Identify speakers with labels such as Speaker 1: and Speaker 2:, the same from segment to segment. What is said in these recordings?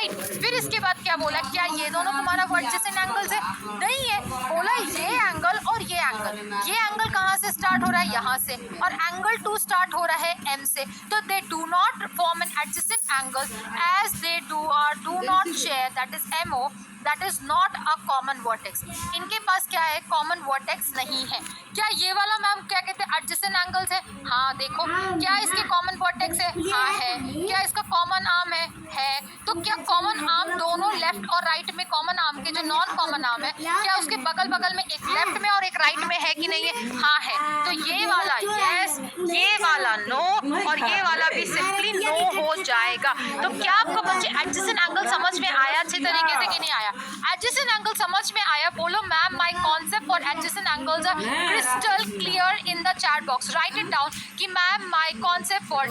Speaker 1: Right. फिर इसके बाद क्या बोला, क्या ये दोनों तुम्हारा वो एडजेसेंट एंगल्स है? नहीं है। बोला ये एंगल और ये एंगल कहाँ से स्टार्ट हो रहा है? यहाँ से, और एंगल 2 स्टार्ट हो रहा है M से, तो they do not form an adjacent angle as they do not share, that is MO, that is not a common vertex. इनके पास क्या है? कॉमन वर्टेक्स नहीं है। क्या ये वाला मैम क्या कहते हैं एडजेसेंट एंगल्स है? हाँ देखो, क्या इसके कॉमन वर्टेक्स है? हाँ है। क्या इसका कॉमन आर्म है? है। तो क्या कॉमन आर्म दोनों लेफ्ट और राइट में, कॉमन आर्म के जो नॉन कॉमन आर्म है, क्या उसके बगल बगल में एक लेफ्ट में और एक राइट में है कि नहीं है? हाँ है। तो ये वाला यस, ये वाला नो, और ये वाला भी सिंपली नो हो जाएगा। तो क्या आपको बच्चे एडजेसेंट एंगल समझ में आया अच्छे तरीके से कि नहीं आया? एडजेसेंट एंगल समझ में आया? बोलो ma'am my concept for adjacent angles are crystal clear in the chat box. Write it down कि ma'am my concept for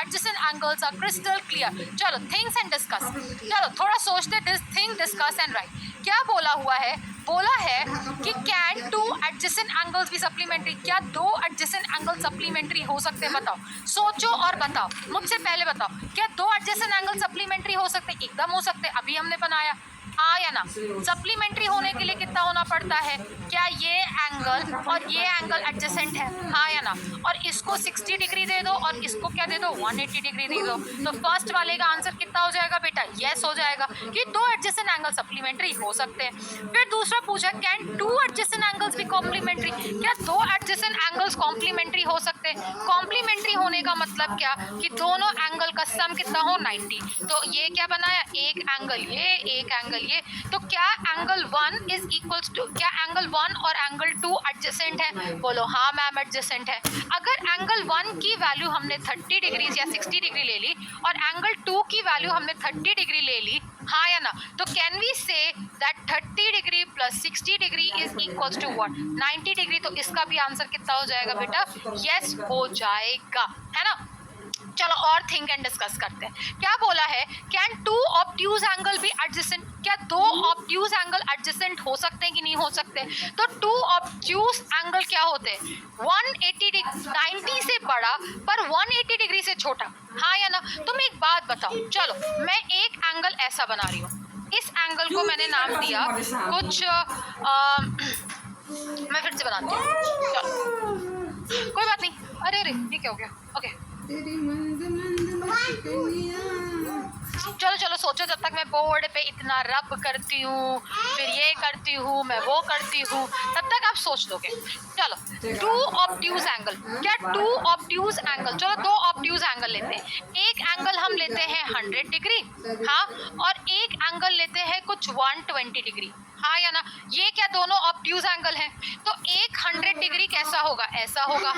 Speaker 1: adjacent angles are crystal clear. चलो थिंक्स एंड डिस्कस, चलो थोड़ा सोचते, थिंक डिस्कस एंड राइट। क्या बोला हुआ है? बोला है कि कैन 2 एडजेसेंट एंगल्स भी सप्लीमेंट्री? क्या 2 एडजेसेंट एंगल सप्लीमेंट्री हो सकते हैं? बताओ, सोचो और बताओ, मुझसे पहले बताओ, क्या 2 एडजेसेंट एंगल सप्लीमेंट्री हो सकते? एकदम हो सकते, अभी हमने बनाया। हाँ या ना? सप्लीमेंट्री होने के लिए कितना होना पड़ता है? क्या ये एंगल और ये एंगल एडजेसेंट है? हाँ या ना? और इसको 60 डिग्री दे दो और इसको क्या दे दो? 180 डिग्री दे दो। तो फर्स्ट वाले का आंसर कितना हो जाएगा बेटा? यस हो जाएगा कि 2 एडजेसेंट एंगल सप्लीमेंट्री हो सकते हैं। फिर दूसरा पूछा, कैन 2 एडजेसेंट एंगल्स भी कॉम्प्लीमेंट्री? क्या 2 एडजेसेंट एंगल्स कॉम्प्लीमेंट्री हो सकते हैं? कॉम्प्लीमेंट्री होने का मतलब क्या कि दोनों एंगल का सम कितना हो? 90। तो ये क्या बनाया? एक एंगल ये, एक एंगल ये। तो क्या एंगल 1 इज इक्वल्स टू, क्या एंगल 1 और एंगल 2 एडजेसेंट है? बोलो हाँ मैम एडजेसेंट है। अगर एंगल 1 की वैल्यू हमने 30 डिग्री या 60 डिग्री ले ली और एंगल 2 की वैल्यू हमने 30 डिग्री ले ली, हाँ या ना? तो can we say that 30 degree plus 60 degree is equals to what? 90 degree. तो इसका भी आंसर कितना हो जाएगा बेटा? यस हो जाएगा, है ना? चलो और थिंक एंड डिस्कस करते हैं। क्या बोला है? कैन 2 ऑब्ट्यूज एंगल भी एडजेसेंट? क्या 2 ऑब्ट्यूज एंगल एडजेसेंट हो सकते हैं कि नहीं हो सकते? तो 2 ऑब्ट्यूज एंगल क्या होते हैं? 180 डिग्री, 90 से बड़ा पर 180 डिग्री से छोटा। हाँ या ना? तुम एक बात बताओ, चलो मैं एक एंगल ऐसा बना रही हूँ, इस एंगल को मैंने नाम दिया कुछ मैं फिर से बनाती हूँ, चलो कोई बात नहीं। अरे अरे ये क्या हो गया? ओके चलो चलो सोचो, जब तक मैं बोर्ड पे इतना रब करती हूँ, फिर ये करती हूँ, मैं वो करती हूँ, तब तक आप सोच लोगे। चलो 2 ऑब्ट्यूज एंगल, क्या 2 ऑब्ट्यूज एंगल, चलो 2 ऑब्ट्यूज एंगल लेते हैं। एक एंगल हम लेते हैं 100 डिग्री, हाँ, और एक एंगल लेते हैं कुछ 120 डिग्री, हाँ या ना? ये क्या दोनों ऑब्ट्यूज एंगल हैं? तो एक 100 डिग्री कैसा होगा? ऐसा होगा,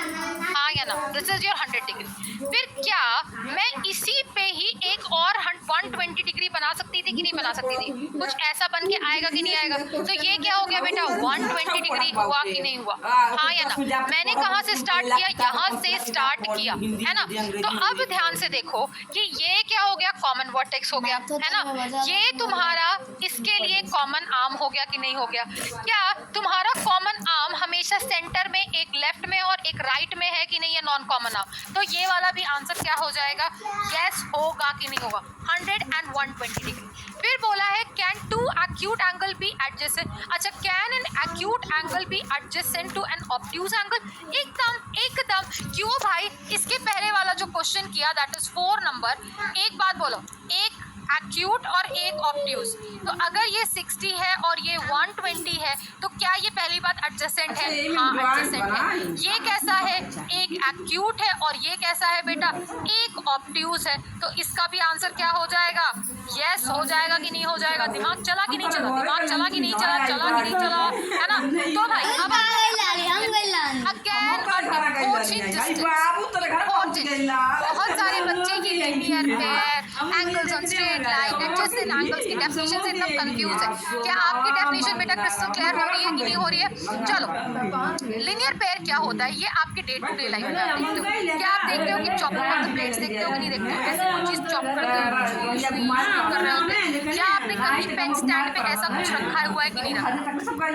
Speaker 1: हाँ या ना? This is your 100 degree. फिर क्या मैं इसी पे ही एक और 120 डिग्री बना सकती थी कि नहीं बना सकती थी? कुछ ऐसा बन के आएगा कि नहीं आएगा? तो ये क्या हो गया बेटा? 120 डिग्री हुआ कि नहीं हुआ? हाँ या ना? मैंने कहाँ से स्टार्ट किया? यहाँ से स्टार्ट किया, है ना? तो अब ध्यान से देखो कि ये क्या हो गया? कॉमन वर्टेक्स हो गया, है ना? ये तुम्हारा इसके लिए कॉमन आर्म हो गया कि नहीं हो गया? क्या तुम्हारा कॉमन आर्म हमेशा सेंटर में, एक लेफ्ट में और एक राइट में है कि नहीं है? Non common arm. तो ये वाला भी आंसर क्या हो जाएगा? यस होगा कि नहीं होगा? 100 and 120 डिग्री। फिर बोला है can 2 acute angle be adjacent? अच्छा, can an acute angle be adjacent to an obtuse angle? एकदम क्यों भाई? इसके पहले वाला जो क्वेश्चन किया दैट इज 4 नंबर, एक बात बोलो, एक एक्यूट और एक ऑब्ट्यूज, तो अगर ये 60 है और ये 120 है तो क्या ये पहली बात एडजेसेंट है? हाँ एडजेसेंट है। ये कैसा है? एक एक्यूट है और ये कैसा है बेटा? एक ऑब्ट्यूज है। तो इसका भी आंसर क्या हो जाएगा? यस हो जाएगा कि नहीं हो जाएगा? दिमाग चला कि नहीं चला? दिमाग चला कि नहीं चला? चला कि नहीं चला? है ना? तो भाई अब बहुत सारे बच्चे की linear pair, angles on straight line, adjacent angles की डेफिनेशन से एकदम कंफ्यूज है। क्या आपकी डेफिनेशन बेटा क्रिस्टल क्लियर हो रही है कि नहीं हो रही है? चलो लीनियर पेयर क्या होता है? ये आपके डे टू डे लाइफ में आप देखते हो। क्या आप देखते हो कि चॉपिंग ऑफ द प्लेट्स देखते हो कि नहीं देखते हो? ऐसे कोई चीज़ चॉप करते हो कर रहे होते? क्या आपने कहीं पेन स्टैंड पे ऐसा कुछ रखा हुआ है कि नहीं रखा?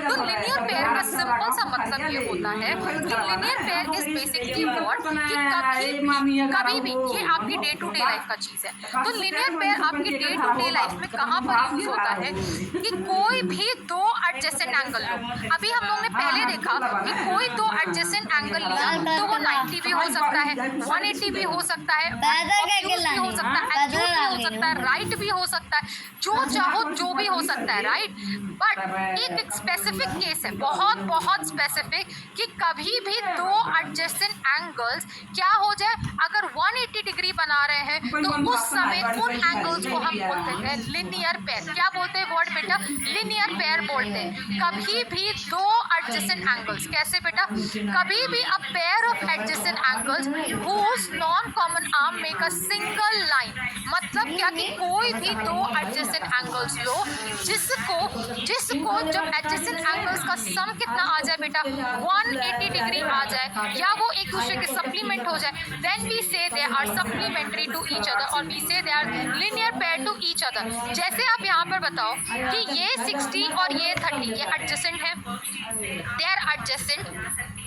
Speaker 1: तो लीनियर पेयर का सिंपल सा मतलब ये होता है कि linear pair is basically what, कि कभी भी ये आपकी डे टू डे लाइफ का चीज़ है। तो लीनियर पेयर आपकी डे टू डे लाइफ में कहाँ पर यूज होता है कि कोई भी दो एडजेसेंट एंगल लो। अभी हम लोग ने पहले देखा कि कोई दो एडजेसेंट एंगल लिया तो वो 90 भी हो सकता है, 180 भी हो सकता है, भी हो सकता है, एक्यूट भी हो सकता है, राइट भी हो सकता है, जो चाहो जो भी हो सकता है, राइट। बट एक स्पेसिफिक केस है, बहुत बहुत स्पेसिफिक, कि कभी भी दो एडजेसेंट एंगल्स क्या हो जाए, अगर 180 डिग्री बना रहे हैं तो उस समय उन एंगल्स को हम बोलते हैं लिनियर पेयर। क्या बोलते हैं वर्ड बेटा? लिनियर पेयर बोलते हैं। कभी भी दो एडजेसेंट एंगल्स, कैसे बेटा? कभी भी a pair of adjacent angles whose non common arm make a single line. मतलब क्या कि कोई भी दो एडजेसेंट एंगल्स लो जिसको जब एडजेसेंट एंगल्स का सम कितना आ जाए बेटा, 180 डिग्री आ जाए, या वो एक दूसरे के सप्लीमेंट हो जाए, then we say they are supplementary to each other, और we say they are linear pair to each other. जैसे आप यहाँ पर बताओ कि ये 60 और ये 30 ये एडजेसेंट है, they are adjacent,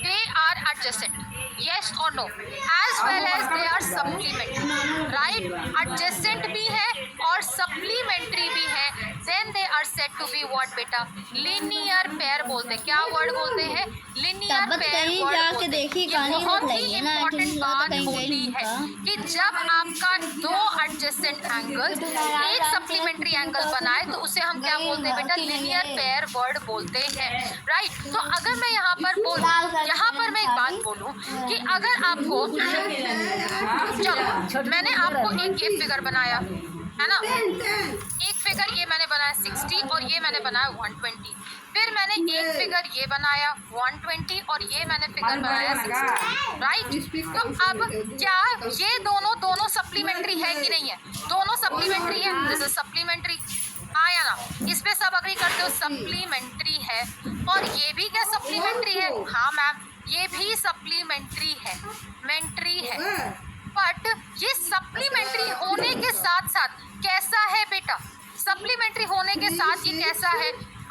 Speaker 1: they are adjacent, yes or no, as well as they are supplementary, right? adjacent भी है और supplementary भी है, then they are said to be what बेटा? linear pair बोलते हैं। क्या वर्ड बोलते हैं? linear pair वर्ड बोलते हैं। ये बहुत ही इम्पोर्टेंट बात होती है कि जब आपका दो adjacent एंगल्स एक सप्लीमेंट्री एंगल बनाए तो उसे हम क्या बोलते हैं बेटा? linear pair वर्ड बोलते हैं, राइट। तो अगर मैं यहाँ पर मैं एक बात बोलूं कि अगर आपको, चलो मैंने आपको एक ये फिगर बनाया है ना, एक फिगर ये मैंने बनाया 60 और ये मैंने बनाया 120, फिर मैंने एक फिगर ये बनाया 120 और ये मैंने फिगर बनाया 60, राइट। तो अब क्या ये दोनों सप्लीमेंट्री है कि नहीं है? दोनों सप्लीमेंट्री है, दिस इज सप्लीमेंट्री, हाँ या ना? इस पे सब अग्री करते हो, सप्लीमेंट्री है। और ये भी क्या सप्लीमेंट्री है? हाँ मैम, ये भी सप्लीमेंट्री है, बट ये सप्लीमेंट्री होने के साथ साथ कैसा है बेटा? सप्लीमेंट्री होने के साथ ये कैसा है?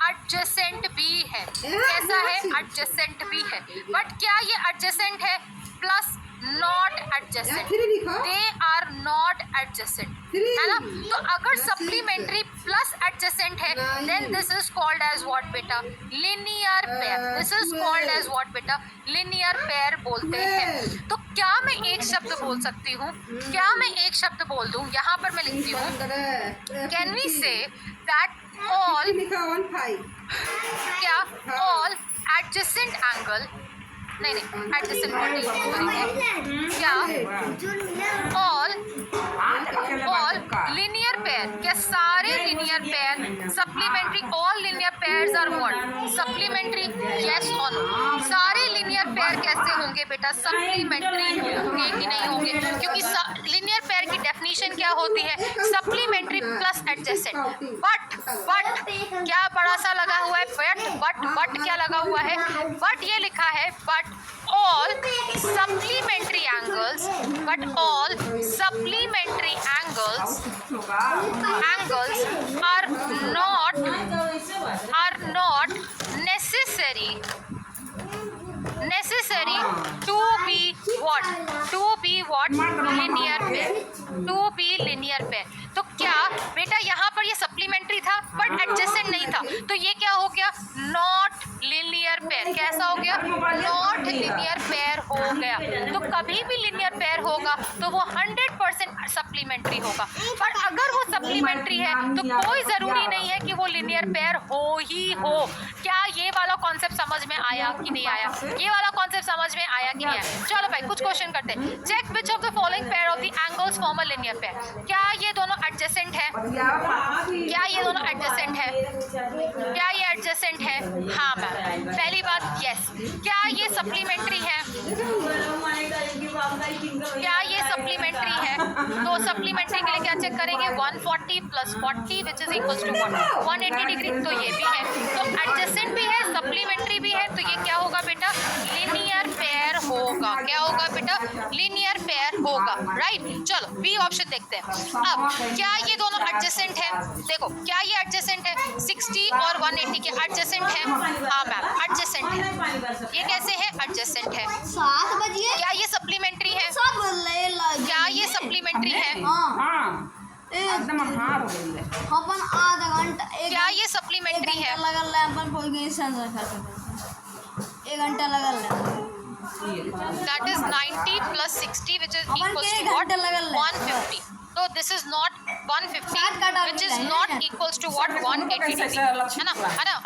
Speaker 1: एडजेसेंट भी है। कैसा है? एडजेसेंट भी है। बट क्या ये एडजेसेंट है? Plus not adjacent, they are not adjacent, है ना? तो अगर सप्लीमेंट्री प्लस एडजेसेंट है then this is called as what बेटा? Linear pair. This is called as what बेटा? लिनियर पेयर बोलते हैं। तो क्या मैं एक शब्द बोल सकती हूँ? क्या मैं एक शब्द बोल दूँ? यहाँ पर मैं लिखती हूँ, can we say that all, क्या ऑल एडजेसेंट एंगल, नहीं एडजेसेंट वर्ड नहीं, क्या ऑल लिनियर पेयर, क्या सारे linear pair supplementary? All linear pairs are what? Supplementary, yes और नो? सारे लिनियर पेयर कैसे होंगे बेटा? सप्लीमेंट्री होंगे कि नहीं होंगे? क्योंकि लिनियर पेयर की डेफिनेशन क्या होती है? Supplementary plus adjacent. बट क्या बड़ा सा लगा हुआ है? बट क्या लगा हुआ है? बट ये लिखा है, but all supplementary angles are not necessary to be what? linear pair। तो क्या बेटा यहाँ पर ये सप्लीमेंट्री था बट एडजेसेंट नहीं था, तो ये क्या हो गया? Not linear pair. कैसा हो गया? नॉट लिनियर पेयर हो गया। तो कभी भी लिनियर पेयर होगा तो वो 100% सप्लीमेंट्री होगा। पर अगर वो सप्लीमेंट्री है तो कोई ज़रूरी नहीं है कि वो लिनियर पेयर हो ही हो। क्या ये वाला कॉन्सेप्ट समझ में आया कि नहीं आया? ये वाला कॉन्सेप्ट समझ में आया कि नहीं आया? चलो भाई कुछ क्वेश्चन करते हैं। Check which of the following pair of the angles form a linear pair. क्या ये दोनों एडजेसेंट है? क्या ये दोनों एडजेसेंट है? क्या ये एडजेसेंट है? हाँ मैम, पहली बात यस। क्या ये सप्लीमेंट्री है? क्या ये सप्लीमेंट्री है? तो सप्लीमेंट्री के लिए क्या चेक करेंगे? 140 plus 40 which is equals to 180 degree. तो ये भी है, तो एडजेसेंट भी है, सप्लीमेंट्री भी है, तो ये क्या होगा बेटा? लिनियर पेयर होगा। क्या होगा बेटा? लिनियर पेयर होगा, राइट। चलो बी ऑप्शन देखते हैं। अब क्या ये दोनों एडजेसेंट है? देखो क्या ये एडजेसेंट है? 60 और 180 के एडजेसेंट है? हाँ मैम एडजेसेंट है। ये कैसे है? एडजेसेंट है।
Speaker 2: 7 बजे
Speaker 1: क्या ये सप्लीमेंट्री है?
Speaker 2: सब ले लगे।
Speaker 1: क्या ये सप्लीमेंट्री है?
Speaker 2: हाँ अपन आधा घंटा
Speaker 1: क्या ये सप्लीमेंट्री है?
Speaker 2: लगल है अपन कोई नहीं सेंसर कर सकते 1 घंटा लगल है
Speaker 1: That is 90 plus 60 which is
Speaker 2: upon
Speaker 1: equals
Speaker 2: के
Speaker 1: to what?
Speaker 2: घंटे लगल है
Speaker 1: 150. So this is not 150
Speaker 2: सात काटा
Speaker 1: which is
Speaker 2: भी है
Speaker 1: not
Speaker 2: ना?
Speaker 1: equals to what? 180 degree. है ना?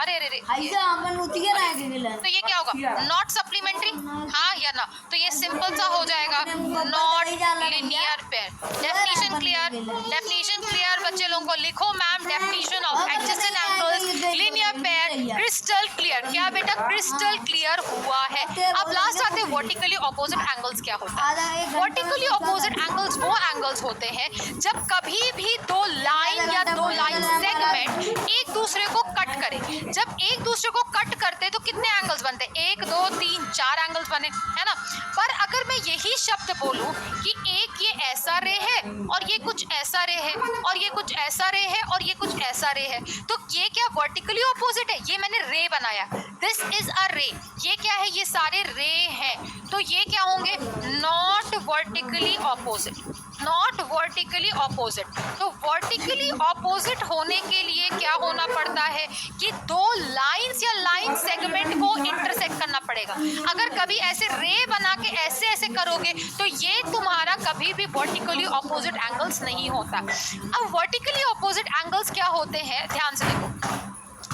Speaker 1: अरे अरे
Speaker 2: ऐसा अपन उतिया रहा के गिला
Speaker 1: तो ये क्या होगा? नॉट सप्लीमेंट्री, हाँ या ना? तो ये सिंपल सा हो जाएगा, not linear pair. Definition clear? Definition clear बच्चे लोगों को लिखो ma'am. Definition of adjacent angles linear pair crystal clear. क्या बेटा? क्रिस्टल क्लियर हुआ है। अब लास्ट आते हैं वर्टिकली ऑपोजिट एंगल्स क्या होता है। वर्टिकली ऑपोजिट एंगल्स वो एंगल्स होते हैं जब कभी भी दो लाइन या दो लाइन सेगमेंट एक दूसरे को कट करें। जब एक दूसरे को कट करते तो कितने एंगल्स बनते? 1 2 3 4 एंगल्स बने, है ना? पर अगर मैं यही शब्द बोलूं कि एक ये ऐसा रे है और ये कुछ ऐसा रे है और ये कुछ ऐसा रे है और ये कुछ ऐसा रे है, तो ये क्या वर्टिकली ऑपोजिट है? ये मैंने रे बनाया, दिस इज अ रे। ये क्या है? ये सारे रे हैं, तो ये क्या होंगे? Not vertically opposite. Not vertically opposite. तो वर्टिकली ऑपोजिट होने के लिए क्या होना पड़ता है कि दो लाइंस या लाइन सेगमेंट को इंटरसेक्ट करना पड़ेगा। अगर कभी ऐसे रे बना के ऐसे ऐसे करोगे तो ये तुम्हारा कभी भी वर्टिकली ऑपोजिट एंगल्स नहीं होता। अब वर्टिकली ऑपोजिट एंगल्स क्या होते हैं, ध्यान से देखो।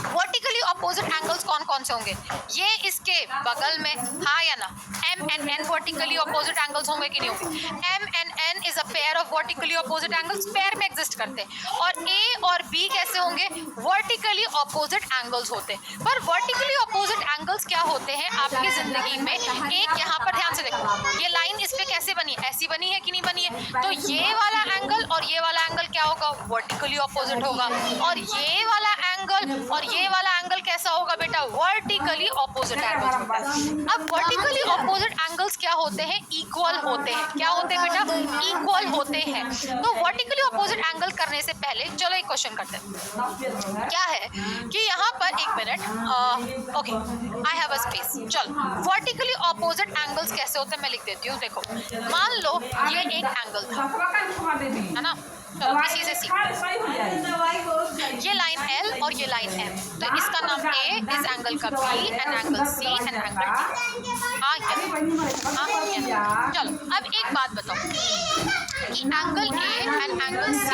Speaker 1: वर्टिकली ऑपोजिट एंगल्स कौन कौन से होंगे? ये इसके बगल में, हाँ या ना? M and N vertically opposite angles होंगे कि नहीं होंगे? M and N is a pair of vertically opposite angles, pair में एग्जिस्ट करते हैं। और A और B कैसे होंगे? वर्टिकली ऑपोजिट एंगल्स होते हैं। पर वर्टिकली ऑपोजिट एंगल्स क्या होते हैं आपकी जिंदगी में? एक यहाँ पर ध्यान से देखो, ये लाइन इस पे कैसे बनी है? ऐसी बनी है कि नहीं बनी है? तो ये वाला एंगल और ये वाला एंगल क्या होगा? वर्टिकली ऑपोजिट होगा। और ये वाला एंगल और ये वाला एंगल कैसा होगा बेटा? वर्टिकली ऑपोजिट एंगल होता है। अब वर्टिकली ऑपोजिट एंगल्स क्या होते हैं? इक्वल होते हैं। क्या होते हैं बेटा? इक्वल होते हैं। तो वर्टिकली ऑपोजिट एंगल करने से पहले चलो एक क्वेश्चन करते हैं। क्या है कि यहाँ पर एक minute, okay, I have a space. चलो, वर्टिकली ऑपोजिट एंगल्स कैसे होते हैं मैं लिख देती हूँ। देखो, मान लो ये एक एंगल था, है ना? चलो इसी से सीख, ये लाइन L और ये लाइन M, तो इसका नाम A, इस एंगल का B, and angle C, and angle D। हाँ चलो, अब एक बात बताओ कि angle A and angle C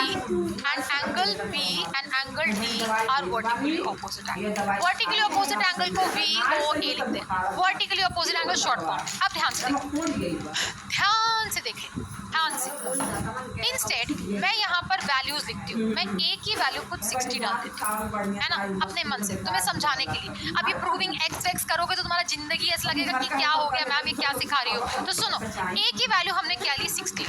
Speaker 1: and angle B and angle D are vertically opposite angle. Vertically opposite angle को VOA लिखते हैं, vertically opposite angle short form. अब ध्यान से देखो, ध्यान से देखें, ध्यान से। इंस्टेड मैं यहाँ पर वैल्यूज लिखती हूँ। मैं A की वैल्यू खुद 60 डाल देती हूँ, है ना, अपने मन से, तुम्हें समझाने के लिए। अभी प्रूविंग एक्स करोगे तो तुम्हारा जिंदगी ऐसा लगेगा कि क्या हो गया मैम, ये क्या सिखा रही हो। तो सुनो, A की वैल्यू हमने क्या ली? 60।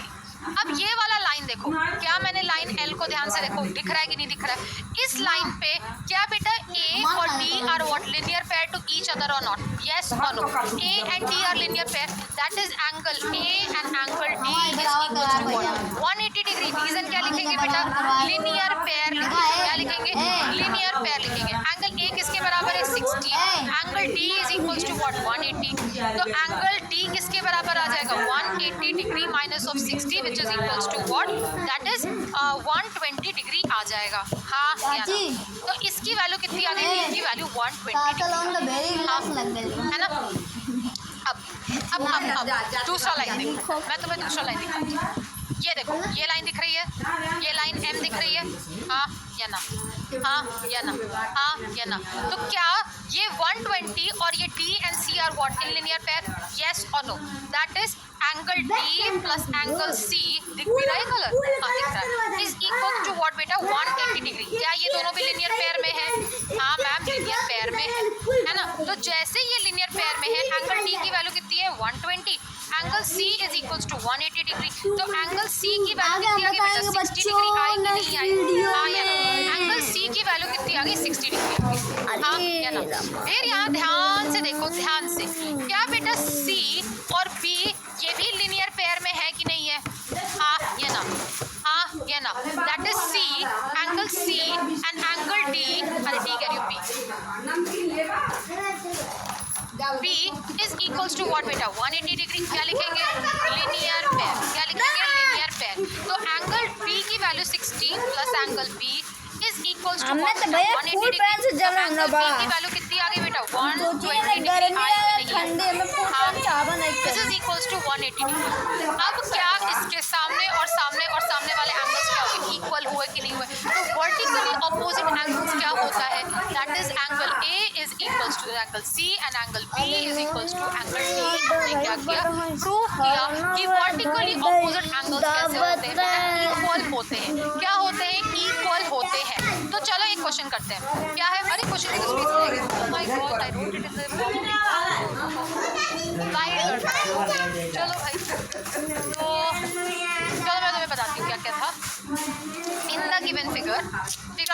Speaker 1: अब ये वाला लाइन देखो, क्या मैंने लाइन L को ध्यान से देखो, दिख रहा है कि नहीं दिख रहा है? इस लाइन पे क्या बेटा A और D are what? Linear pair to each other और नॉट? यस और no? A and D are linear pair, that is angle A and angle D is equal to 180 degree. Reason क्या लिखेंगे बेटा? Linear pair लिखेंगे। क्या लिखेंगे? Linear pair लिखेंगे। Angle A किसके बराबर है? 60। Angle D is equal to what? 180। तो एंगल D किसके बराबर आ जाएगा? 180 degree minus of 60 which is equals to what? That is 120 degree आ जाएगा। हाँ या ना? तो इसकी वैल्यू कितनी आ गई? इसकी वैल्यू 120 है ना? अब दूसरा लाइन देखो, मैं तुम्हें दूसरा लाइन दिखाती हूँ। ये देखो, ये लाइन दिख रही है, ये लाइन M दिख रही है, हाँ या ना? हाँ या ना? हाँ या ना? तो क्या ये 120 और ये D and C are what? In linear pair? Yes or no? That is angle D plus angle C दिख भी रहा है कलर? हाँ दिख रहा है। इज इक्वल टू व्हाट बेटा? 180 डिग्री। क्या ये दोनों भी लिनियर पेयर में है? हाँ मैम, लिनियर पेयर में है ना? तो जैसे ये लिनियर पेयर में है, एंगल D की वैल्यू कितनी है? 120। Angle C is equal to 180 degree. तो एंगल C की वैल्यू कितनी आ गई बेटा? 60 डिग्री आई कि नहीं आई? हाँ या ना? एंगल C की वैल्यू कितनी आ गई? 60 डिग्री। हाँ या ना? फिर यहाँ ध्यान से देखो, ध्यान से, क्या बेटा C और B ये भी लिनियर पेयर में है कि नहीं है? हाँ या ना? हाँ या ना? That is C, angle C and angle D, अरे D कह रही हूँ B is equals to what बेटा? 180 डिग्री। क्या लिखेंगे? Linear pair. क्या लिखेंगे? Linear pair. तो एंगल B की value 60 plus angle B is equals to
Speaker 2: हमने तो भैया फुल पैन से जल रहा है बड़ा।
Speaker 1: की वैल्यू कितनी आ गई बेटा 120
Speaker 2: सोचिए ना,
Speaker 1: डिग्री
Speaker 2: गर्मी
Speaker 1: आई
Speaker 2: है,
Speaker 1: नहीं
Speaker 2: ठंडे में फुल पैन चावल नहीं
Speaker 1: this is equals to 180 degree. अब क्या इसके सामने और सामने वाले एंगल्स क्या हुए, इक्वल हुए कि नहीं हुए? तो वर्टिकली ऑपोजिट एंगल्स क्या होता है, that is angle A is equals to angle C and angle B is equals to angle D. हमने क्या किया, प्रूव किया कि वर्टिकली ऑपोजिट एंगल्स कैसे होते हैं, इक्वल होते हैं। क्या होते हैं, इक्वल होते हैं। तो चलो एक क्वेश्चन करते हैं, क्या है? अरे क्वेश्चन की स्पीच रहेगी। My God, I wrote it in the चलो भाई, तो चलो मैं तुम्हें बताती हूँ क्या क्या था इन द गिवन फिगर।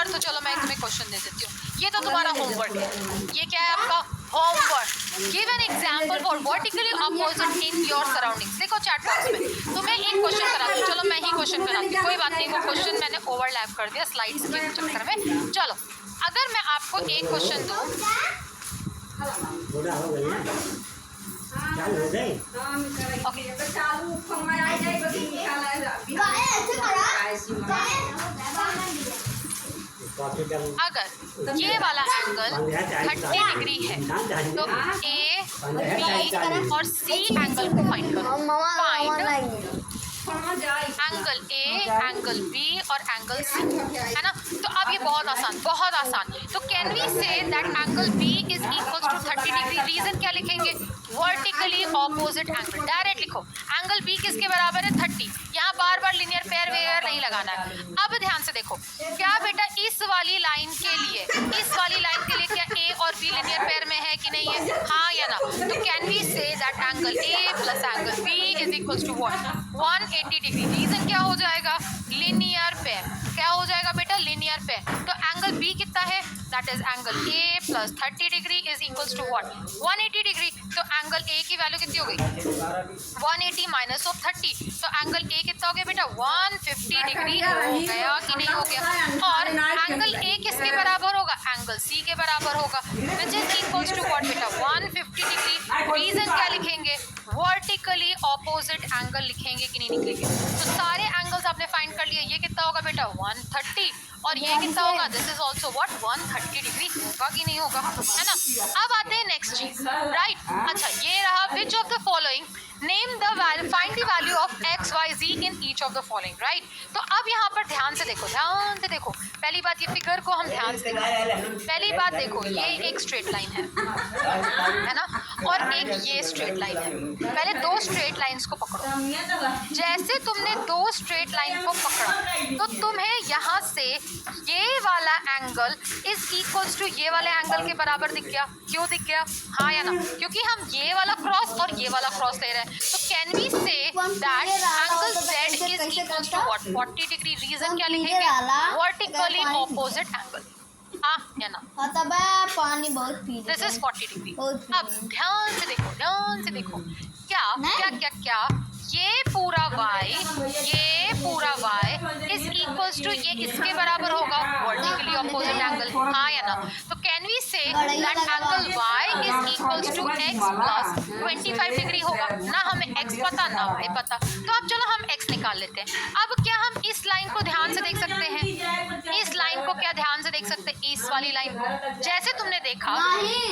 Speaker 1: तो चलो मैं तुम्हें क्वेश्चन दे देती हूँ। ये तो तुम्हारा होमवर्क है। ये क्या है आपका homework? Give an example for vertically opposite in your surroundings. देखो चैट बॉक्स में तुम्हें एक क्वेश्चन कराती हूँ। चलो मैं ही क्वेश्चन कराती हूँ, कोई बात नहीं। वो क्वेश्चन मैंने ओवरलैप कर दिया स्लाइड्स के चक्कर में। चलो अगर मैं आपको एक क्वेश्चन दूँ, अगर ये वाला एंगल 30 डिग्री है तो ए बी और सी एंगल को फाइंड करो। Find angle A, angle B और एंगल सी, है ना? तो अब ये बहुत आसान, बहुत आसान। तो can we say that angle B is equals to 30 degree. Reason क्या लिखेंगे, वर्टिकली ऑपोजिट एंगल। डायरेक्ट लिखो, एंगल बी किसके बराबर है, 30। यहाँ बार बार लिनियर पेयर वेयर नहीं लगाना है। अब ध्यान से देखो, क्या बेटा इस वाली लाइन के लिए, इस वाली लाइन के लिए क्या ए और बी लिनियर पेयर में है कि नहीं है, हाँ या ना? तो can we say that angle A plus angle B is equals to what, 180 degree. Reason क्या हो जाएगा, लिनियर पेयर। क्या हो जाएगा बेटा, लिनियर पेयर। तो एंगल बी कितना है, that is angle A plus 30 degree is equals to what, 180 degree. तो एंगल ए की वैल्यू कितनी हो गई, 180 माइनस ऑफ 30। तो एंगल ए कितना हो गया बेटा, 150 डिग्री हो गया कि नहीं हो गया? और एंगल ए किसके बराबर होगा, एंगल सी के बराबर होगा, which is equals to what बेटा, 150 डिग्री। रीजन क्या लिखेंगे, वर्टिकली ऑपोजिट एंगल लिखेंगे कि नहीं लिखेंगे? तो सारे एंगल्स आपने फाइंड कर लिए। ये कितना होगा बेटा, 130, और ये कितना होगा, this is also what, 130 degree होगा कि नहीं होगा, है ना? अब आते हैं नेक्स्ट चीज, राइट? अच्छा ये रहा, which of the following name the value, find the value of X Y Z in each of the following, right? तो अब यहाँ पर ध्यान से देखो, ध्यान से देखो। पहली बात, ये फिगर को हम ध्यान से देखो। पहली बात देखो, ये एक स्ट्रेट लाइन है ना, और एक ये स्ट्रेट लाइन है। पहले दो स्ट्रेट लाइंस को पकड़ो। जैसे तुमने दो स्ट्रेट लाइन को पकड़ा तो तुम्हें यहाँ से ये वाला एंगल इज इक्वल्स टू ये वाले एंगल के बराबर दिख गया। क्यों दिख गया, हाँ या ना? क्योंकि हम ये वाला क्रॉस और ये वाला क्रॉस ले रहे हैं। तो can we say that angle Z is equals to what, 40 degree. Reason क्या लिखेंगे, वर्टिकली ऑपोजिट एंगल, हाँ या ना?
Speaker 2: पानी बहुत पी,
Speaker 1: दिस इज 40 डिग्री। अब ध्यान से देखो, ध्यान से देखो, क्या क्या क्या क्या, ये पूरा y इज इक्वल्स टू ये इसके बराबर होगा, वर्टिकली ऑपोजिट एंगल, हाँ या ना? तो can we say that angle y is equals to x plus 25 degree होगा ना? हमें x पता ना y पता, तो अब चलो हम x निकाल लेते हैं। अब क्या हम इस लाइन को ध्यान से देख सकते हैं, इस लाइन को क्या ध्यान से देख सकते हैं, इस वाली लाइन को। जैसे तुमने देखा,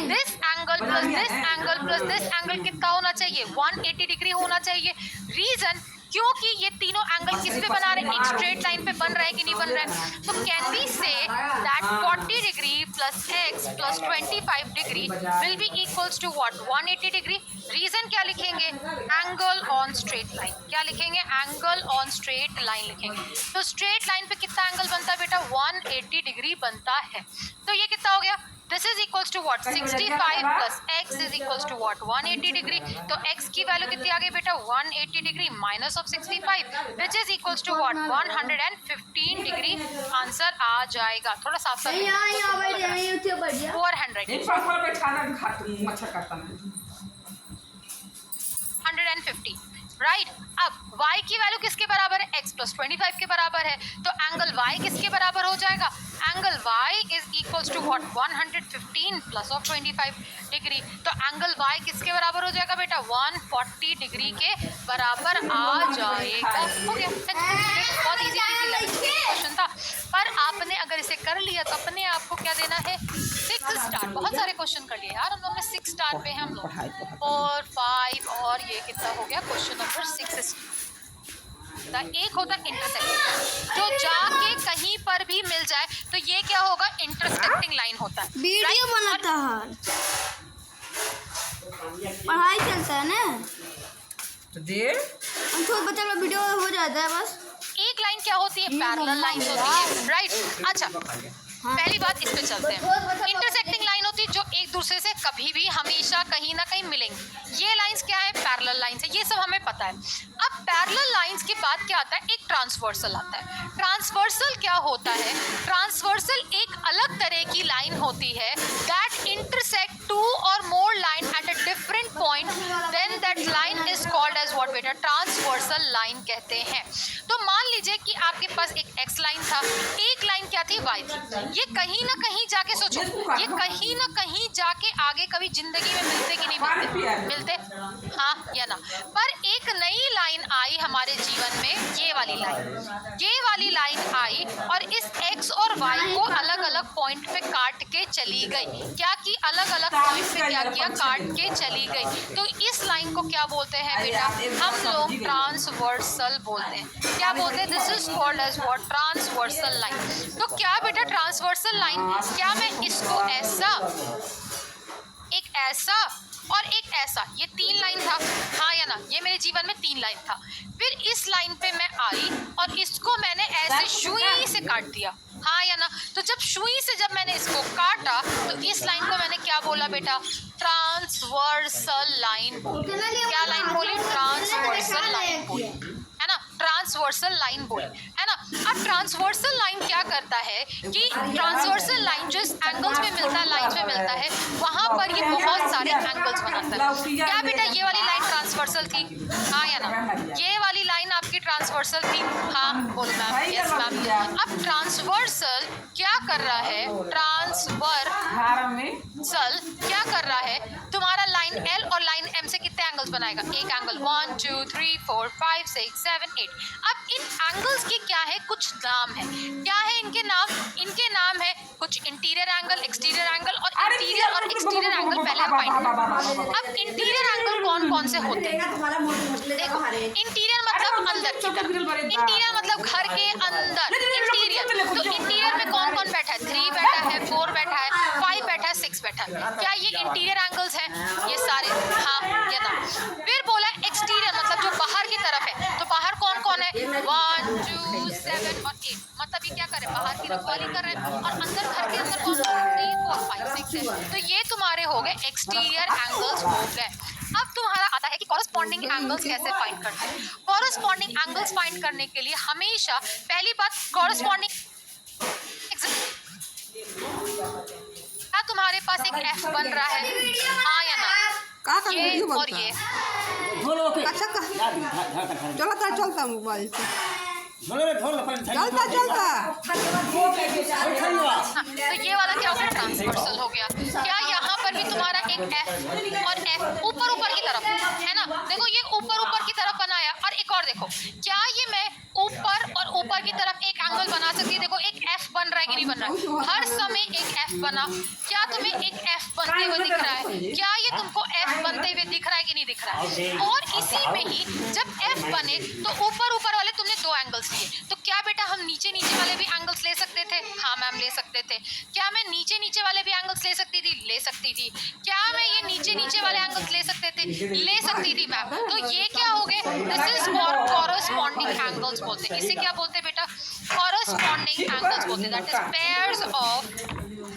Speaker 1: this angle plus this angle plus this angle कितना होना चाहिए, 180 डिग्री होना चाहिए। रीजन, क्योंकि ये तीनों एंगल किस पे बना रहे हैं, एक स्ट्रेट लाइन पे बन रहे हैं कि नहीं बन रहे हैं? तो can we say that 40 degree plus x plus 25 degree will be equals to what, 180 degree. Reason क्या लिखेंगे, एंगल ऑन स्ट्रेट लाइन। क्या लिखेंगे, एंगल ऑन स्ट्रेट लाइन लिखेंगे। तो स्ट्रेट लाइन पे कितना एंगल बनता है बेटा, 180 डिग्री बनता है। तो ये कितना हो गया, this is equals to what, 65 plus x is equals to what, 180 degree. तो x की वैल्यू कितनी आ गई बेटा, 180 degree minus of 65 which is equals to what, 115 degree. Answer आ जाएगा। थोड़ा साफ साफ 150, राइट? अब y की वैल्यू किसके बराबर है, x प्लस 25 के बराबर है। तो एंगल y किसके बराबर हो जाएगा, angle y is equals to what 115 plus of 25 degree. तो एंगल y किसके बराबर हो जाएगा बेटा 140 डिग्री के बराबर आ जाएगा। हो गया, बहुत इजी क्वेश्चन था, पर आपने अगर इसे कर लिया तो अपने आप को क्या देना है 6 स्टार। बहुत सारे क्वेश्चन कर लिए यार हम लोग ने, 6 स्टार पे हम लोग 4 5 और ये कितना हो गया क्वेश्चन नंबर 6। एक होता है इंटरसेक्टिंग, जो जाके कहीं पर भी मिल जाए तो ये क्या होगा इंटरसेक्टिंग लाइन होता है।
Speaker 2: वीडियो बनाता है, पढ़ाई चलता है ना,
Speaker 3: तो देर
Speaker 2: छोटे बच्चा लोग वीडियो हो जाता है बस।
Speaker 1: एक लाइन क्या होती है पैरेलल लाइन होती है, राइट। अच्छा पहली बात इस पे चलते हैं। इंटरसेक्टिंग लाइन होती है जो एक दूसरे से कभी भी हमेशा कहीं ना कहीं मिलेंगी। ये लाइंस क्या है पैरेलल लाइंस है, ये सब हमें पता है। अब पैरेलल लाइंस के बाद क्या आता है एक ट्रांसवर्सल आता है। ट्रांसवर्सल क्या होता है, ट्रांसवर्सल एक अलग तरह की लाइन होती है that intersect two or more line at a different point, then that line is called as what बेटा ट्रांसवर्सल लाइन कहते हैं। तो मान लीजिए कि आपके पास एक एक्स लाइन था, एक लाइन क्या थी वाई थी। ये कहीं ना कहीं जाके सोचो, ये कहीं ना कहीं जाके आगे कभी जिंदगी में मिलते कि नहीं मिलते, हाँ या ना। पर एक नई लाइन आई हमारे जीवन में, ये वाली लाइन आई और इस x और y को अलग अलग पॉइंट पे काट के चली गई। क्या की अलग अलग पॉइंट पे क्या किया काट के चली गई। तो इस लाइन को क्या बोलते हैं बेटा हम लोग ट्रांसवर्सल बोलते हैं। क्या बोलते हैं this is called as what transversal line. तो क्या बेटा ट्रांसवर्सल लाइन, क्या मैं इसको ऐसा एक ऐसा और एक ऐसा, ये 3 लाइन था हाँ या ना, ये मेरे जीवन में 3 लाइन था। फिर इस लाइन पे मैं आई और इसको मैंने ऐसे सुई से काट दिया हाँ या ना। तो जब सुई से जब मैंने इसको काटा तो इस लाइन को मैंने क्या बोला बेटा ट्रांसवर्सल लाइन बोली। क्या लाइन बोली ट्रांसवर्सल लाइन बोली है ना, ट्रांसवर्सल लाइन बोली है ना। अब ट्रांसवर्सल लाइन क्या करता है कि ट्रांसवर्सल लाइन जो इस एंगल्स में मिलता है लाइंस में मिलता है वहाँ पर ये बहुत सारे एंगल्स बनाता है। क्या बेटा ये वाली लाइन ट्रांसवर्सल थी हाँ या ना, ये वाली लाइन आपकी ट्रांसवर्सल थी हाँ बोलो मैम यस मैम। अब ट्रांसवर्सल क्या कर रहा है, ट्रांसवर्सल क्या कर रहा है तुम्हारा लाइन एल और लाइन एम से कितने एंगल्स बनाएगा, एक एंगल 1 2 3 4 5 6 7 8। अब इन एंगल्स की क्या है कुछ नाम है, क्या है इनके नाम है कुछ इंटीरियर एंगल एक्सटीरियर एंगल और इंटीरियर और एक्सटीरियर एंगल पहले हम फाइंड। अब इंटीरियर एंगल कौन कौन से होते हैं देखो, इंटीरियर मतलब अंदर की तरफ, इंटीरियर मतलब घर के अंदर इंटीरियर। तो इंटीरियर में कौन कौन बैठा है 3 बैठा है 4 बैठा है 5 बैठा है 6 बैठा है, क्या ये इंटीरियर एंगल्स हैं ये सारे हाँ या ना। फिर बोला एक्सटीरियर मतलब जो बाहर की तरफ है, तो बाहर कौन कौन है 1 2 7 और 8, मतलब ये क्या कर रहे हैं बाहर की रखवाली कर रहे हैं। और अंदर घर के अंदर कौन कौन 3 4 5 6 है, तो ये तुम्हारे हो गए एक्सटीरियर एंगल्स हो गए। अब तुम्हारा आता है कि कॉरस्पॉन्डिंग एंगल्स कैसे फाइंड करते हैं। कॉरस्पॉन्डिंग एंगल्स फाइंड करने के लिए हमेशा पहली बात कॉरस्पॉन्डिंग तुम्हारे पास एक एफ बन रहा है हाँ या ना, ये और ये
Speaker 4: चलता मोबाइल चलता
Speaker 1: तो ये वाला क्या हो गया ट्रांसवर्सल हो गया। क्या यहाँ पर भी तुम्हारा एक एफ और एफ ऊपर की तरफ है ना, देखो ये ऊपर की तरफ बनाया। और एक और देखो क्या ये मैं ऊपर की तरफ एक एंगल बना सकती है, देखो एक एफ बन रहा है कि नहीं बन रहा है, हर समय एक एफ बना। क्या तुम्हें एक एफ बनते हुए दिख रहा है, क्या ये तुमको एफ बनते हुए दिख रहा है कि नहीं दिख रहा है। और इसी में ही जब एफ बने तो ऊपर वाले तुमने 2 एंगल्स लिए, तो क्या बेटा हम नीचे वाले भी एंगल्स ले सकते थे हाँ मैम ले सकते थे। क्या मैं नीचे वाले भी एंगल्स ले सकती थी क्या मैं ये नीचे वाले एंगल्स ले सकती थी मैम। तो ये क्या हो गए दिस इज कॉरस्पॉन्डिंग एंगल्स बोलते हैं। इसे क्या बोलते हैं बेटा कॉरस्पॉन्डिंग एंगल्स बोलते हैं, दैट इज पेयर्स ऑफ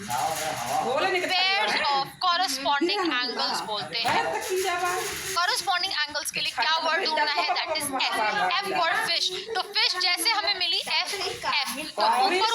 Speaker 3: बोले नहीं
Speaker 1: पेयर्स ऑफ कॉरस्पॉन्डिंग एंगल्स बोलते हैं। कॉरस्पॉन्डिंग एंगल्स के लिए क्या वर्ड ढूंढना है, that is F. F for fish. तो फिश जैसे हमें मिली एफ, एफ तो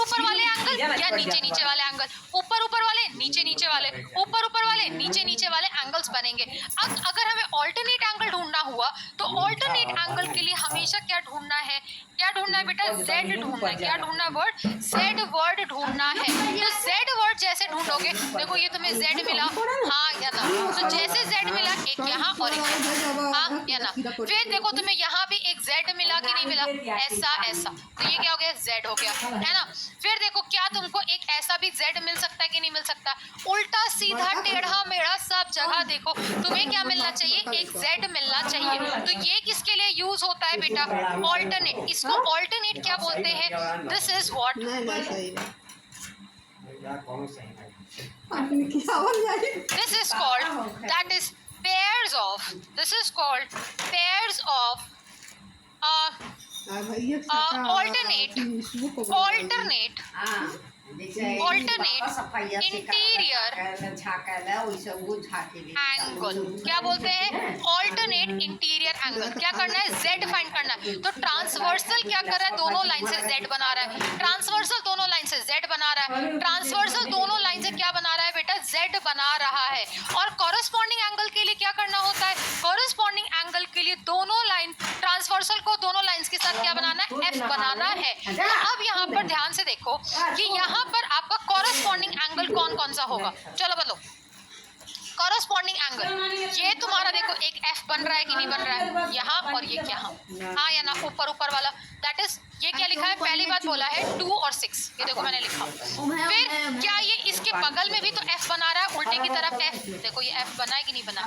Speaker 1: ऊपर वाले एंगल या नीचे वाले एंगल, ऊपर वाले नीचे वाले, ऊपर वाले नीचे वाले एंगल्स बनेंगे। अब अगर हमें ऑल्टरनेट एंगल ढूंढना हुआ तो ऑल्टरनेट एंगल के लिए हमेशा क्या ढूंढना है, क्या ढूंढना है बेटा, जेड ढूंढना है। क्या ढूंढना है, वर्ड जेड वर्ड ढूंढना है। तो जेड वर्ड जैसे ढूंढोगे, देखो ये तुम्हें जेड मिला, हाँ या ना, तो जैसे जेड मिला एक यहाँ और एक हाँ या ना, फिर देखो तुम्हें यहाँ भी एक जेड मिला कि नहीं मिला, ऐसा ऐसा, तो ये क्या हो गया, जेड हो गया, है ना। फिर देखो क्या तुमको एक ऐसा भी जेड मिल सकता है कि नहीं मिल सकता, उल्टा सीधा टेढ़ा मेढ़ा सब जगह देखो तुम्हें क्या मिलना चाहिए, एक जेड मिलना चाहिए। तो ये किसके लिए यूज होता है बेटा, ऑल्टरनेट। इसको ऑल्टरनेट क्या बोलते हैं, दिस इज व्हाट,
Speaker 4: नहीं सही है। आपने क्या बोल जाए?
Speaker 1: this is called, that is pairs of, this is called pairs of alternate interior angle. क्या बोलते हैं, ऑल्टरनेट इंटीरियर एंगल। क्या करना है, जेड फाइंड करना है। तो ट्रांसवर्सल क्या कर रहा है, दोनों लाइन से जेड बना रहा है, ट्रांसवर्सल दोनों लाइन से जेड बना रहा है, ट्रांसवर्सल दोनों लाइन से क्या बना रहा है बेटा, जेड बना रहा है। और कॉरस्पॉन्डिंग एंगल के लिए क्या करना होता है, कॉरस्पॉन्डिंग एंगल के लिए दोनों लाइन, ट्रांसवर्सल को दोनों लाइंस के साथ क्या बनाना है, एफ बनाना है। तो अब यहाँ पर ध्यान से देखो कि यहाँ पर आपका कॉरस्पॉन्डिंग एंगल कौन कौन सा होगा, चलो बोलो। कॉरस्पॉन्डिंग एंगल ये तुम्हारा देखो एक एफ बन रहा है कि नहीं बन रहा है, यहाँ और ये क्या, हाँ या ना, ऊपर वाला, दैट इज, ये क्या लिखा है, पहली बात बोला है 2 और 6, ये देखो मैंने लिखा। फिर क्या ये इसके बगल में भी तो एफ बना रहा है, उल्टे की तरफ एफ, देखो ये एफ बना है कि नहीं बना,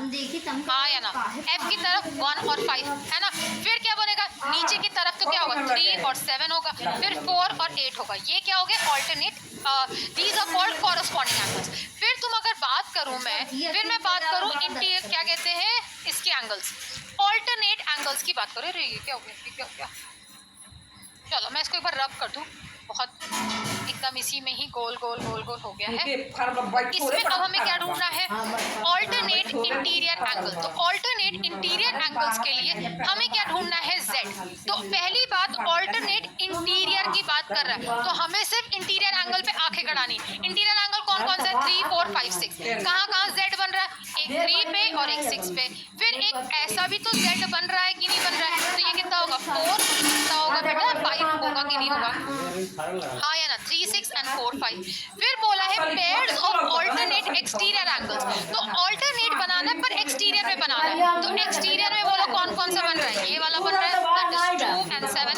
Speaker 1: हाँ या ना, एफ की तरफ 1 और 5 है ना। फिर क्या बनेगा, नीचे की तरफ तो क्या होगा, 3 और 7 होगा, फिर 4 और 8 होगा। ये क्या हो गया, alternate, these are called corresponding angles. फिर तुम अगर बात करूं मैं बात करूं क्या कहते हैं इसके एंगल्स, ऑल्टरनेट एंगल्स की बात करूं। अरे ये क्या हो गया, ये क्या, चलो मैं इसको एक बार रब कर दूं, बहुत एकदम इसी में ही गोल गोल हो गया है। इसमें अब हमें क्या ढूंढना है, ऑल्टरनेट इंटीरियर एंगल। तो ऑल्टरनेट इंटीरियर एंगल्स के लिए हमें क्या ढूंढना है, जेड। तो पहली बात, ऑल्टरनेट इंटीरियर की बात कर रहा है तो हमें सिर्फ इंटीरियर एंगल पे आंखें गड़ानी। इंटीरियर एंगल कौन कौन सा है, 3, 4, 5, 6, कहाँ जेड बन रहा है, एक 3 पे और एक 6 पे। फिर एक ऐसा भी तो जेड बन रहा है कि नहीं बन रहा है, तो ये कितना होगा, 4, कितना होगा बेटा, 5 होगा कि नहीं होगा, हाँ या ना, 3, 6 and 4, 5। फिर बोला है pairs of alternate exterior angles. तो ऑल्टरनेट बनाना है पर एक्सटीरियर में बनाना है। तो एक्सटीरियर में बोलो कौन कौन सा बन रहा है, ये वाला बन रहा है, दैट इज 2 and 7,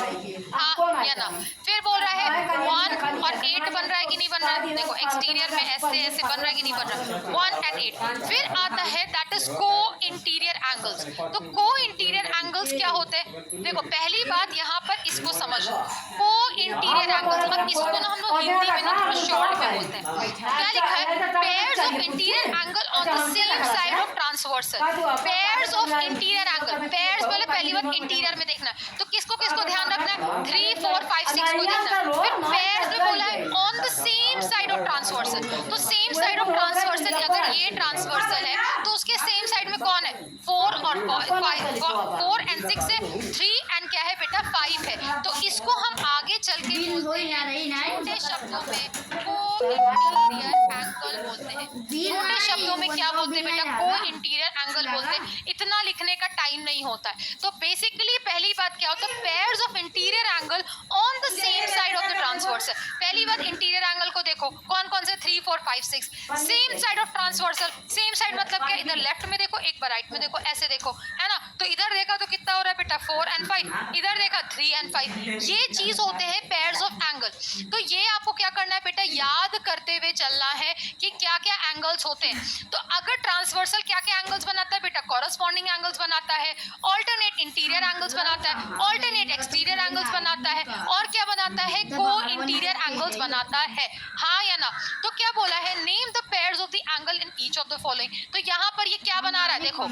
Speaker 1: हाँ या ना। फिर बोल रहा है 1 और 8 बन रहा है कि नहीं बन रहा है, देखो एक्सटीरियर में ऐसे बन रहा है कि नहीं बन रहा, 1 and 8। फिर आता है दैट इज को इंटीरियर एंगल्स। तो को इंटीरियर एंगल्स क्या होते हैं, देखो पहली बात यहाँ पर इसको समझो, को इंटीरियर एंगल्स। अब इसको ना हम लोग हिंदी में ना थोड़ा शॉर्ट में बोलते हैं, क्या लिखा है, pairs of interior angle on the same side of transversal. Pairs of interior angle, pairs बोले पहली बात इंटीरियर में देखना है, तो किसको किसको ध्यान रखना है, 3, 4, 5, 6 को देखना है। फिर पेयर्स में बोला है on the same side of transversal. तो सेम साइड ऑफ ट्रांसवर्सल, अगर ये ट्रांसवर्सल है तो उसके सेम साइड में कौन है, 4 और 5, 4 and 6 है, 3 and क्या है बेटा, 5 है। तो इसको हम आगे चल के छोटे शब्दों में को इंटीरियर एंगल बोलते हैं। छोटे शब्दों में क्या बोलते हैं बेटा, को इंटीरियर एंगल बोलते हैं। इतना लिखने का टाइम नहीं होता है। तो बेसिकली पहली बात क्या होता है, pairs of interior angle on the same side of the transversal. पहली बात इंटीरियर एंगल को देखो कौन कौन से, 3, 4, 5, 6, same side of transversal. Same side मतलब क्या, इधर लेफ्ट में देखो, एक बार राइट में देखो, ऐसे देखो, है ना। तो इधर देखा तो कितना हो रहा है बेटा, 4 and 5, इधर देखा 3 and 5। ये चीज होते हैं पेयर्स ऑफ एंगल। तो ये आपको क्या करना है बेटा, याद करते हुए चलना है कि क्या क्या एंगल्स होते हैं। तो अगर ट्रांसवर्सल क्या क्या एंगल्स बनाता है बेटा, कॉरस्पॉन्डिंग एंगल्स बनाता है, ऑल्टरनेट इंटीरियर एंगल्स बनाता है, ऑल्टरनेट एक्सटीरियर एंगल्स बनाता है, और क्या बनाता है, को इंटीरियर एंगल्स बनाता है, हाँ या ना। तो क्या बोला है, name the pairs of the angle in each of the following. तो यहाँ पर ये क्या बना रहा है, देखो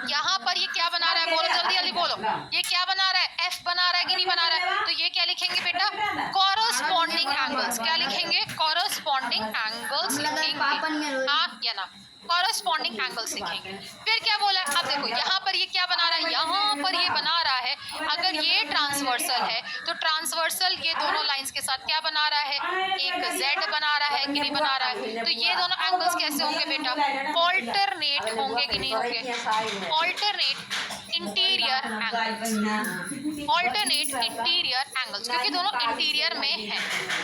Speaker 1: यहाँ पर ये क्या बना रहा है, बोलो जल्दी जल्दी बोलो, ये क्या बना रहा है, एफ बना रहा है कि नहीं बना रहा है। तो ये क्या लिखेंगे बेटा, कॉरस्पॉन्डिंग एंगल्स। क्या लिखेंगे, कॉरस्पॉन्डिंग एंगल। एंगल्स
Speaker 2: पापन में
Speaker 1: लिखेंगे, हाँ या ना, कॉरस्पॉन्डिंग एंगल्स लिखेंगे। फिर क्या बोला है, अब देखो यहाँ पर ये क्या बना रहा है, यहाँ पर ये बना रहा है, अगर ये ट्रांसवर्सल है तो ट्रांसवर्सल ये दोनों लाइंस के साथ क्या बना रहा है, एक जेड बना रहा है कि नहीं बना रहा है। तो ये दोनों एंगल्स कैसे होंगे बेटा, ऑल्टरनेट होंगे कि नहीं होंगे, alternate interior angles, alternate interior angles, क्योंकि दोनों इंटीरियर में है,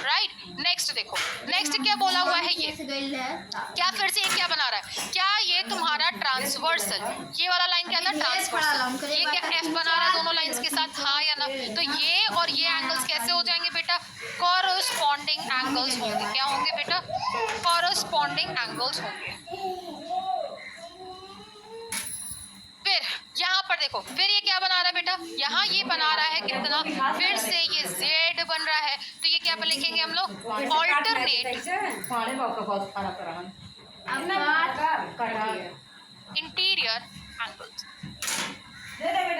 Speaker 1: राइट। नेक्स्ट देखो, नेक्स्ट क्या बोला हुआ है, ये क्या फिर से ये क्या बना रहा है, क्या ये तुम्हारा ट्रांसवर्सल, ये वाला लाइन क्या था ट्रांसवर्सल, ये क्या एफ बना रहा है दोनों लाइंस के साथ, हाँ या ना। तो ये और ये एंगल्स कैसे हो जाएंगे बेटा, कॉरस्पॉन्डिंग एंगल्स होंगे, क्या होंगे बेटा, कॉरस्पॉन्डिंग एंगल्स होंगे। फिर यहाँ पर देखो, फिर ये क्या बना रहा है बेटा, यहाँ ये बना रहा है कितना, फिर से ये z बन रहा है, तो ये क्या पर लिखेंगे हम लोग, ऑल्टरनेट इंटीरियर एंगल्स।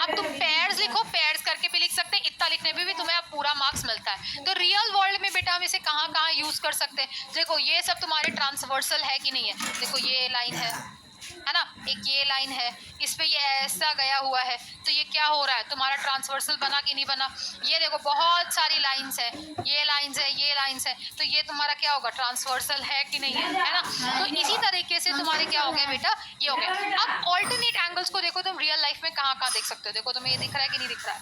Speaker 1: अब तुम पेयर्स लिखो, पेयर्स करके भी लिख सकते हैं, इतना लिखने में भी तुम्हें अब पूरा मार्क्स मिलता है। तो रियल वर्ल्ड में बेटा हम इसे कहाँ कहाँ यूज कर सकते हैं, देखो ये सब तुम्हारे ट्रांसवर्सल है कि नहीं है, देखो ये लाइन है ना, एक ये लाइन है, इस पे ये ऐसा गया हुआ है, तो ये क्या हो रहा है, तुम्हारा ट्रांसवर्सल बना कि नहीं बना। ये देखो बहुत सारी लाइंस है, ये लाइंस है, ये लाइंस है, तो ये तुम्हारा क्या होगा, ट्रांसवर्सल है कि नहीं है ना। तो इसी तरीके से तुम्हारे क्या हो गया बेटा, ये हो गया। अब ऑल्टरनेट एंगल्स को देखो तुम रियल लाइफ में कहाँ कहाँ देख सकते हो, देखो तुम्हें ये दिख रहा है कि नहीं दिख रहा है,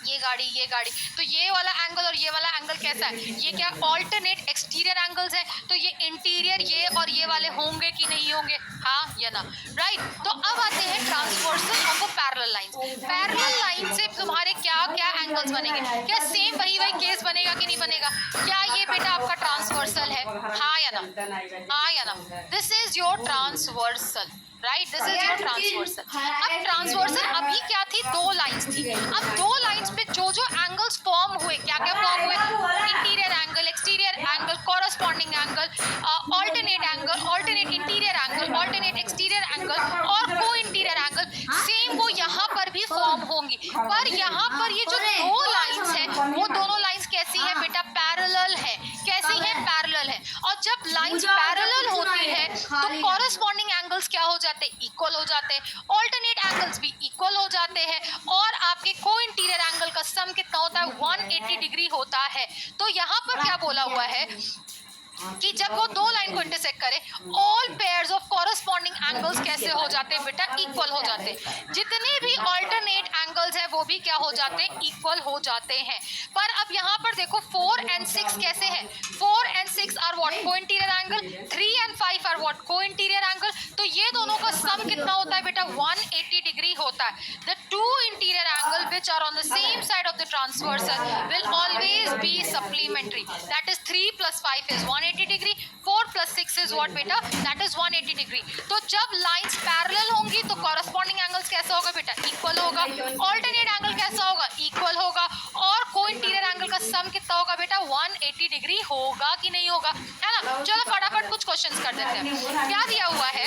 Speaker 1: ये गाड़ी, तो ये वाला एंगल और ये वाला एंगल कैसा है, ये क्या ऑल्टरनेट एक्सटीरियर एंगल्स है, तो ये इंटीरियर ये और ये वाले होंगे कि नहीं होंगे, हाँ या ना, राइट। तो अब आते हैं ट्रांसवर्सल और वो पैरेलल लाइंस। पैरेलल लाइन से तुम्हारे क्या क्या एंगल्स बनेंगे, क्या सेम वही केस बनेगा कि नहीं बनेगा, क्या ये बेटा आपका ट्रांसवर्सल है, हाँ या ना, हाँ या ना, this is your transversal, right, this is your transversal. अब ट्रांसवर्सल अभी क्या थी, दो लाइंस थी, अब दो लाइंस पे जो जो एंगल्स फॉर्म हुए, क्या क्या फॉर्म हुए, interior angle, exterior angle, corresponding angle, alternate angle, alternate interior angle, alternate exterior angle और को इंटीरियर एंगल, सेम वो यहाँ पर भी फॉर्म होंगी। पर यहाँ पर ये जो दो लाइंस है वो दोनों लाइंस कैसी है बेटा, पैरेलल है, कैसी है, पैरेलल है। और जब लाइंस पैरेलल होती है तो कॉरस्पॉन्डिंग एंगल्स क्या हो जाते हैं, इक्वल हो जाते हैं, ऑल्टरनेट एंगल्स भी इक्वल हो जाते हैं, और आपके को इंटीरियर एंगल का सम कितना होता है, 180 डिग्री होता है। तो यहाँ पर क्या बोला हुआ है कि जब वो दो लाइन को इंटरसेक्ट करे, all pairs of corresponding angles कैसे हो जाते हैं बेटा, इक्वल हो जाते हैं। जितने भी ऑल्टरनेट एंगल्स हैं वो भी क्या हो जाते हैं, इक्वल हो जाते हैं। पर अब यहाँ पर देखो 4 and 6 कैसे हैं, 4 and 6 are what, co interior angle, 3 and 5 are what, co interior angle. तो ये दोनों का सम कितना होता है बेटा, 180 डिग्री होता है। The two interior angle which are on the same side of the transversal will always be supplementary, that is 3 + 5 is 180 degree, 4 + 6 is what बेटा, that is 180 डिग्री। तो जब लाइंस पैरेलल होंगी तो कॉरस्पॉन्डिंग एंगल्स कैसा होगा बेटा, इक्वल होगा, alternate angle कैसा होगा, इक्वल होगा, और को इंटीरियर एंगल का सम कितना होगा बेटा, 180 डिग्री होगा कि नहीं होगा, है ना। चलो फटाफट कुछ क्वेश्चंस कर देते हैं। क्या दिया हुआ है,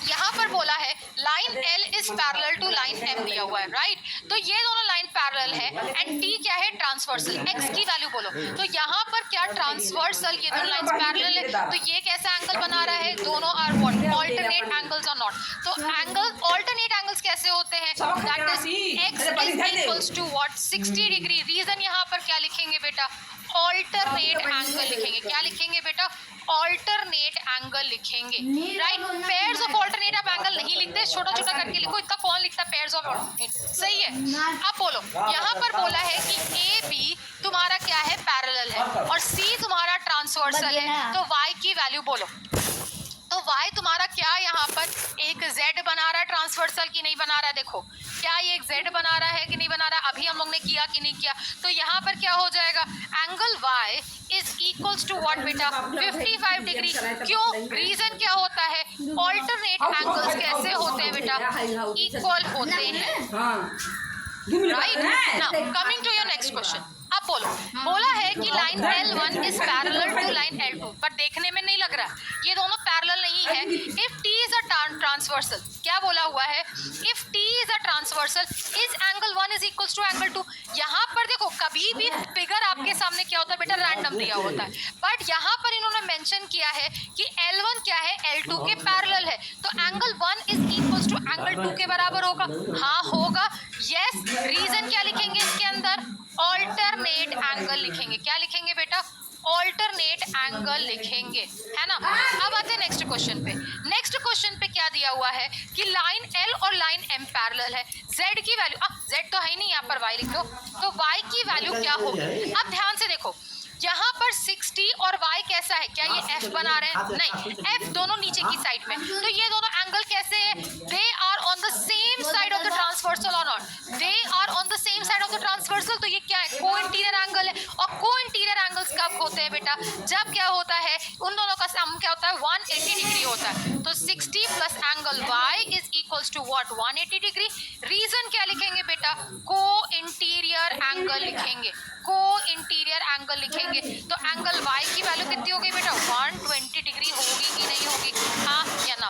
Speaker 1: यहाँ पर बोला है line L is parallel to line M दिया हुआ है, राइट। तो ये दोनों लाइन पैरेलल है एंड T क्या है, ट्रांसवर्सल, X की वैल्यू बोलो। तो यहाँ पर क्या ट्रांसवर्सल, ये दोनों लाइंस पैरेलल है, तो ये कैसा एंगल बना रहा है, दोनों are what, alternate angles are not. तो एंगल ऑल्टरनेट एंगल्स कैसे होते हैं, that is X is equals to what, 60 degree. Reason यहाँ पर क्या लिखेंगे बेटा, ऑल्टरनेट एंगल लिखेंगे, क्या लिखेंगे बेटा, ऑल्टरनेट एंगल लिखेंगे, राइट। पेयर्स ऑफ ऑल्टरनेट आप एंगल नहीं लिखते, छोटा छोटा करके लिखो, इतना कौन लिखता है पेयर्स ऑफ ऑल्टरनेट, सही है। अब बोलो, यहाँ पर बोला है कि ए बी तुम्हारा क्या है, पैरेलल है, और सी तुम्हारा ट्रांसवर्सल है, तो y की वैल्यू बोलो। तो y तुम्हारा क्या यहाँ पर एक z बना रहा है ट्रांसवर्सल की नहीं बना रहा है, देखो क्या ये एक z बना रहा है कि नहीं बना रहा है, अभी हम लोग ने किया कि नहीं किया। तो यहाँ पर क्या हो जाएगा, angle y is equals to what बेटा, 55 डिग्री। क्यों, रीजन क्या होता है, ऑल्टरनेट एंगल्स कैसे होते हैं बेटा, इक्वल होते हैं, right. Now coming to your next question. अब बोलो, बोला है कि line L1 is parallel to line L2, पर देखने में नहीं लग रहा, ये दोनों पैरेलल नहीं है। If T is a transversal, क्या बोला हुआ है, if T is a transversal is angle 1 is equals to angle 2। यहाँ पर देखो कभी भी फिगर आपके सामने क्या होता है बेटा, रैंडम दिया होता है, बट यहाँ पर इन्होंने मेंशन किया है कि L1 क्या है, L2 के पैरेलल है, तो angle 1 is equals to angle 2 के बराबर होगा। हाँ होगा, यस। रीजन क्या लिखेंगे इसके अंदर, ऑल्टरनेट एंगल लिखेंगे। क्या लिखेंगे बेटा, ऑल्टरनेट एंगल लिखेंगे, है ना। अब आते हैं नेक्स्ट क्वेश्चन पे। नेक्स्ट क्वेश्चन पे क्या दिया हुआ है कि लाइन L और लाइन M पैरेलल है, Z की वैल्यू, अब Z तो है ही नहीं, यहाँ पर Y लिख दो, तो Y की वैल्यू क्या होगी। अब ध्यान से देखो, यहाँ पर 60 और Y कैसा है, क्या ये F बना रहे हैं, नहीं, F दोनों नीचे की साइड में, तो ये दोनों एंगल कैसे है, they are on the same side of the transversal or not, they are on the same side of the transversal, तो ये क्या है, को इंटीरियर एंगल है। और को इंटीरियर एंगल्स कब होते हैं बेटा, जब क्या होता है, उन दोनों का सम क्या होता है, 180 डिग्री होता है। तो 60 plus angle Y is equals to what, 180 degree. Reason क्या लिखेंगे बेटा, को इंटीरियर एंगल लिखेंगे, को इंटीरियर एंगल लिखेंगे। तो एंगल Y की वैल्यू कितनी हो गई बेटा, 120 डिग्री होगी कि नहीं होगी, हाँ या ना।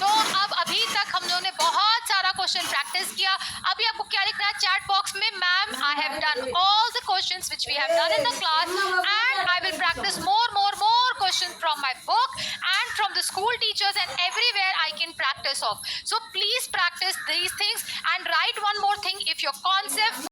Speaker 1: तो अब अभी तक हम लोगों ने बहुत सारा क्वेश्चन प्रैक्टिस किया। अभी आपको क्या लिखना है चैट बॉक्स में, ma'am I have done all the questions which we have done in the class and I will practice more questions from my book and from the school teachers and everywhere I can practice of. So please practice these things and write one more thing, if your concept